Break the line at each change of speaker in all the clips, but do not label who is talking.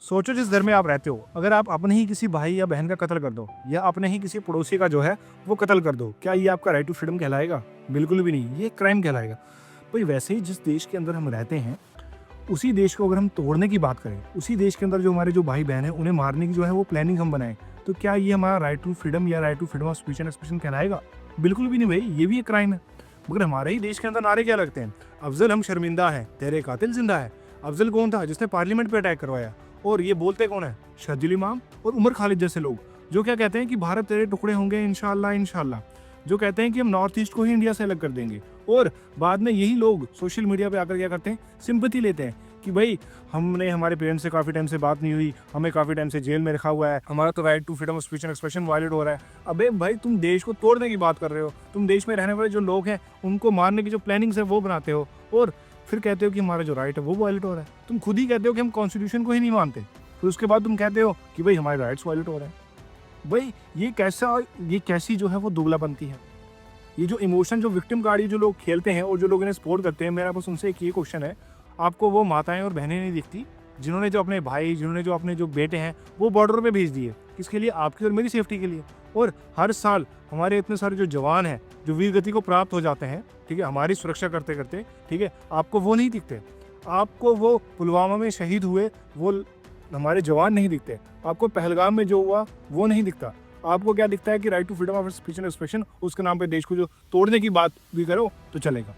सोचो जिस घर में आप रहते हो, अगर आप अपने ही किसी भाई या बहन का कत्ल कर दो या अपने ही किसी पड़ोसी का जो है वो कत्ल कर दो, क्या ये आपका राइट टू फ्रीडम कहलाएगा? बिल्कुल भी नहीं, ये क्राइम कहलाएगा। भाई वैसे ही जिस देश के अंदर हम रहते हैं, उसी देश को अगर हम तोड़ने की बात करें, उसी देश के अंदर जो हमारे जो भाई बहन है उन्हें मारने की जो है वो प्लानिंग हम बनाएं, तो क्या ये हमारा राइट टू फ्रीडम या right to freedom of speech and expression कहलाएगा? बिल्कुल भी नहीं भाई, ये भी एक क्राइम है। मगर हमारे ही देश के अंदर नारे क्या लगते हैं? अफजल हम शर्मिंदा है, तेरे कातिल जिंदा है। अफजल कौन था जिसने पार्लियामेंट पे अटैक करवाया? और ये बोलते कौन है? शहजुल इमाम और उमर खालिद जैसे लोग, जो क्या कहते हैं कि भारत तेरे टुकड़े होंगे इंशाल्लाह इंशाल्लाह, जो कहते हैं कि हम नॉर्थ ईस्ट को ही इंडिया से अलग कर देंगे। और बाद में यही लोग सोशल मीडिया पे आकर क्या करते हैं? सिंपैथी लेते हैं कि भाई हमने हमारे पेरेंट्स से काफ़ी टाइम से बात नहीं हुई, हमें काफ़ी टाइम से जेल में रखा हुआ है, हमारा तो right to freedom of speech and expression violate हो रहा है। अबे भाई तुम देश को तोड़ने की बात कर रहे हो, तुम देश में रहने वाले जो लोग हैं उनको मारने की जो प्लानिंग्स है वो बनाते हो, और फिर कहते हो कि हमारा जो राइट है वो वायलेट हो रहा है। तुम खुद ही कहते हो कि हम कॉन्स्टिट्यूशन को ही नहीं मानते, फिर उसके बाद तुम कहते हो कि भाई हमारे राइट्स वायलेट हो रहे हैं। भाई ये कैसी जो है वो दुगलापंती है। ये जो इमोशन, जो विक्टिम कार्ड ये जो लोग खेलते हैं और जो लोग इन्हें सपोर्ट करते हैं, मेरा बस उनसे एक ये क्वेश्चन है, आपको वो माताएं और बहनें नहीं दिखती जिन्होंने जो अपने भाई, जिन्होंने जो अपने जो बेटे हैं वो बॉर्डर पे भेज दिए? किसके लिए? आपकी और मेरी सेफ्टी के लिए। और हर साल हमारे इतने सारे जो जवान हैं जो वीर गति को प्राप्त हो जाते हैं, ठीक है, हमारी सुरक्षा करते करते, ठीक है, आपको वो नहीं दिखते? आपको वो पुलवामा में शहीद हुए वो हमारे जवान नहीं दिखते? आपको पहलगाम में जो हुआ वो नहीं दिखता? आपको क्या दिखता है कि right to freedom of speech and expression, उसके नाम पे देश को जो तोड़ने की बात भी करो तो चलेगा?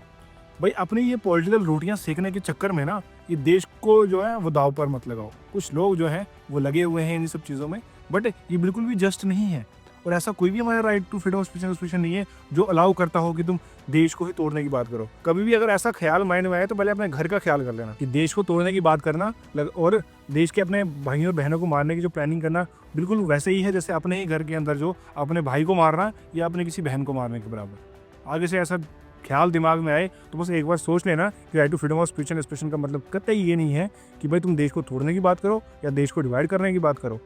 भाई अपनी ये पॉलिटिकल रोटियां सेकने के चक्कर में ना ये देश को जो है वो दाव पर मत लगाओ। कुछ लोग जो है वो लगे हुए हैं इन सब चीज़ों में, बट ये बिल्कुल भी जस्ट नहीं है। और ऐसा कोई भी हमारा right to freedom of speech and expression नहीं है जो अलाउ करता हो कि तुम देश को ही तोड़ने की बात करो। कभी भी अगर ऐसा ख्याल माइंड में आए तो पहले अपने घर का ख्याल कर लेना कि देश को तोड़ने की बात करना और देश के अपने भाइयों और बहनों को मारने की जो प्लानिंग करना बिल्कुल वैसे ही है जैसे अपने ही घर के अंदर जो अपने भाई को मारना या अपने किसी बहन को मारने के बराबर। आगे से ऐसा ख्याल दिमाग में आए तो बस एक बार सोच लेना कि right to freedom of speech and expression का मतलब कतई ये नहीं है कि भाई तुम देश को तोड़ने की बात करो या देश को डिवाइड करने की बात करो।